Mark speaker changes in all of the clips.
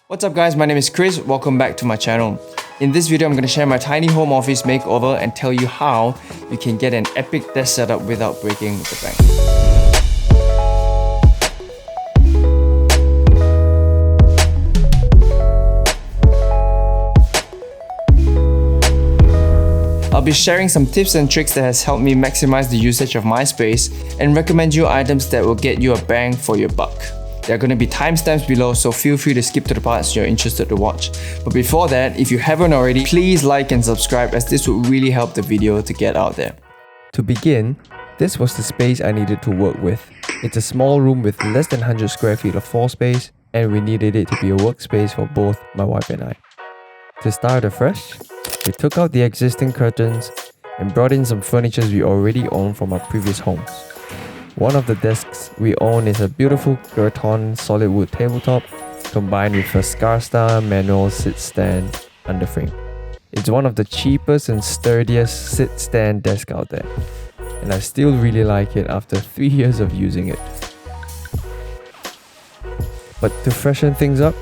Speaker 1: What's up guys, my name is Chris, welcome back to my channel. In this video, I'm going to share my tiny home office makeover and tell you how you can get an epic desk setup without breaking the bank. I'll be sharing some tips and tricks that has helped me maximize the usage of my space and recommend you items that will get you a bang for your buck. There are going to be timestamps below, so feel free to skip to the parts you're interested to watch. But before that, if you haven't already, please like and subscribe as this would really help the video to get out there.
Speaker 2: To begin, this was the space I needed to work with. It's a small room with less than 100 square feet of floor space, and we needed it to be a workspace for both my wife and I. To start afresh, we took out the existing curtains and brought in some furniture we already owned from our previous homes. One of the desks we own is a beautiful Girton solid wood tabletop combined with a Scarstar manual sit-stand underframe. It's one of the cheapest and sturdiest sit-stand desks out there, and I still really like it after 3 years of using it. But to freshen things up,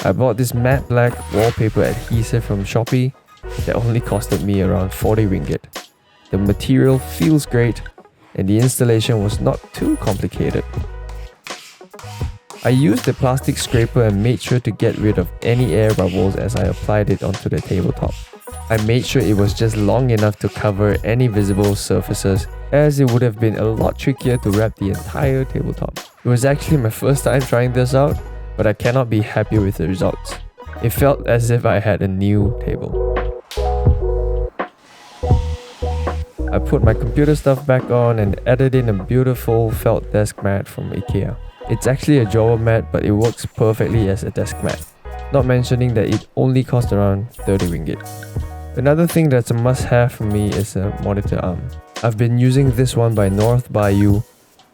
Speaker 2: I bought this matte black wallpaper adhesive from Shopee that only costed me around 40 ringgit. The material feels great and the installation was not too complicated. I used the plastic scraper and made sure to get rid of any air bubbles as I applied it onto the tabletop. I made sure it was just long enough to cover any visible surfaces, as it would have been a lot trickier to wrap the entire tabletop. It was actually my first time trying this out, but I cannot be happy with the results. It felt as if I had a new table. I put my computer stuff back on and added in a beautiful felt desk mat from IKEA. It's actually a drawer mat, but it works perfectly as a desk mat. Not mentioning that it only cost around 30 ringgit. Another thing that's a must-have for me is a monitor arm. I've been using this one by North Bayou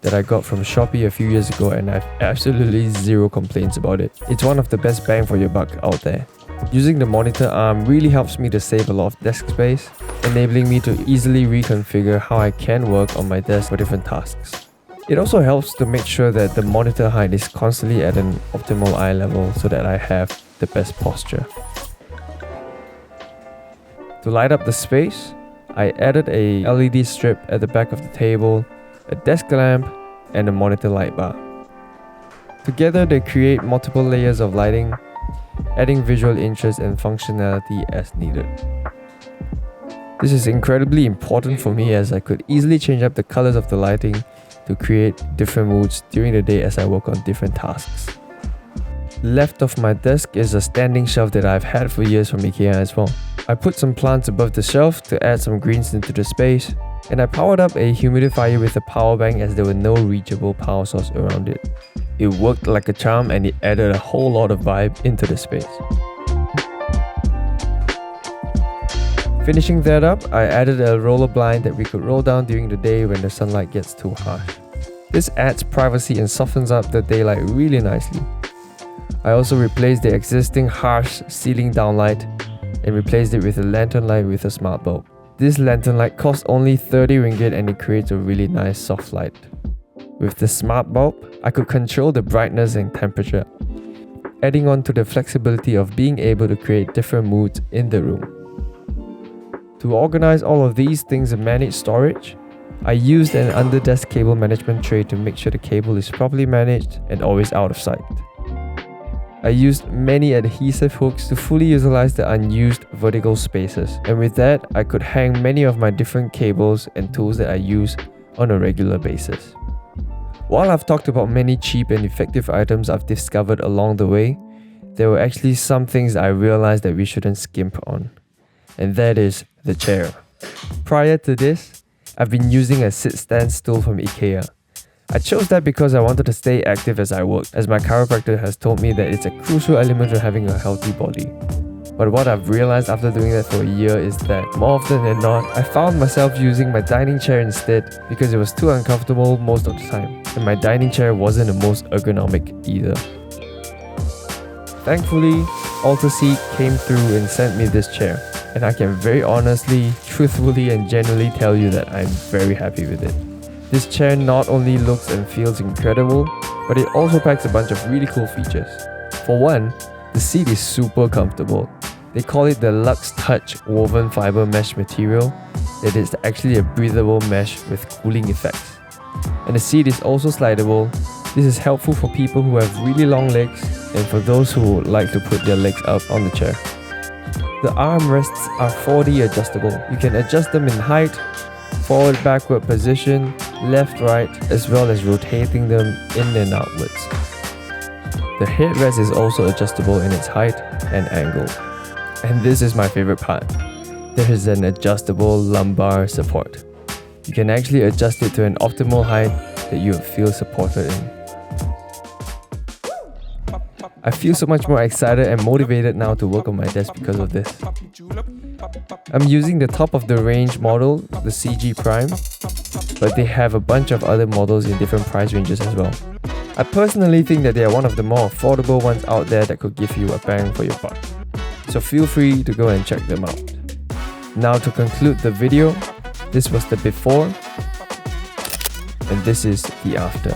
Speaker 2: that I got from Shopee a few years ago, and I've absolutely zero complaints about it. It's one of the best bang for your buck out there. Using the monitor arm really helps me to save a lot of desk space, enabling me to easily reconfigure how I can work on my desk for different tasks. It also helps to make sure that the monitor height is constantly at an optimal eye level so that I have the best posture. To light up the space, I added a LED strip at the back of the table, a desk lamp, and a monitor light bar. Together they create multiple layers of lighting, adding visual interest and functionality as needed. This is incredibly important for me as I could easily change up the colors of the lighting to create different moods during the day as I work on different tasks. Left of my desk is a standing shelf that I've had for years from IKEA as well. I put some plants above the shelf to add some greens into the space, and I powered up a humidifier with a power bank as there were no reachable power source around it. It worked like a charm and it added a whole lot of vibe into the space. Finishing that up, I added a roller blind that we could roll down during the day when the sunlight gets too harsh. This adds privacy and softens up the daylight really nicely. I also replaced the existing harsh ceiling downlight and replaced it with a lantern light with a smart bulb. This lantern light costs only 30 ringgit and it creates a really nice soft light. With the smart bulb, I could control the brightness and temperature, adding on to the flexibility of being able to create different moods in the room. To organize all of these things and manage storage, I used an under-desk cable management tray to make sure the cable is properly managed and always out of sight. I used many adhesive hooks to fully utilize the unused vertical spaces, and with that, I could hang many of my different cables and tools that I use on a regular basis. While I've talked about many cheap and effective items I've discovered along the way, there were actually some things I realized that we shouldn't skimp on, and that is the chair. Prior to this, I've been using a sit-stand stool from IKEA. I chose that because I wanted to stay active as I worked, as my chiropractor has told me that it's a crucial element to having a healthy body. But what I've realized after doing that for a year is that more often than not, I found myself using my dining chair instead because it was too uncomfortable most of the time, and my dining chair wasn't the most ergonomic either. Thankfully, Alterseat came through and sent me this chair, and I can very honestly, truthfully and genuinely tell you that I'm very happy with it. This chair not only looks and feels incredible, but it also packs a bunch of really cool features. For one, The seat is super comfortable. They call it the Luxe Touch woven fiber mesh material. It is actually a breathable mesh with cooling effects. And the seat is also slidable. This is helpful for people who have really long legs and for those who would like to put their legs up on the chair. The armrests are 4D adjustable. You can adjust them in height, forward backward position, left right, as well as rotating them in and outwards. The headrest is also adjustable in its height and angle. And this is my favorite part. There is an adjustable lumbar support. You can actually adjust it to an optimal height that you feel supported in. I feel so much more excited and motivated now to work on my desk because of this. I'm using the top of the range model, the CG Prime, but they have a bunch of other models in different price ranges as well. I personally think that they are one of the more affordable ones out there that could give you a bang for your buck. So feel free to go and check them out. Now to conclude the video, this was the before and this is the after.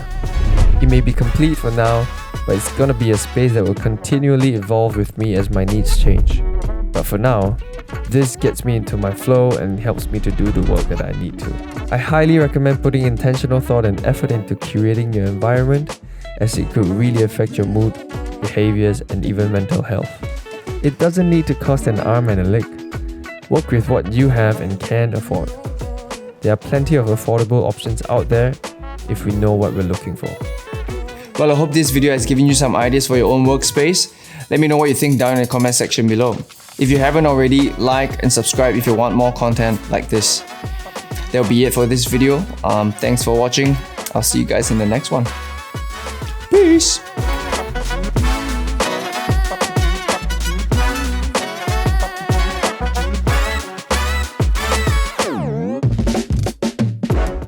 Speaker 2: It may be complete for now, but it's gonna be a space that will continually evolve with me as my needs change. But for now, this gets me into my flow and helps me to do the work that I need to. I highly recommend putting intentional thought and effort into curating your environment, as it could really affect your mood, behaviors, and even mental health. It doesn't need to cost an arm and a leg. Work with what you have and can afford. There are plenty of affordable options out there if we know what we're looking for.
Speaker 1: Well, I hope this video has given you some ideas for your own workspace. Let me know what you think down in the comment section below. If you haven't already, like and subscribe if you want more content like this. That'll be it for this video. Thanks for watching. I'll see you guys in the next one. Peace!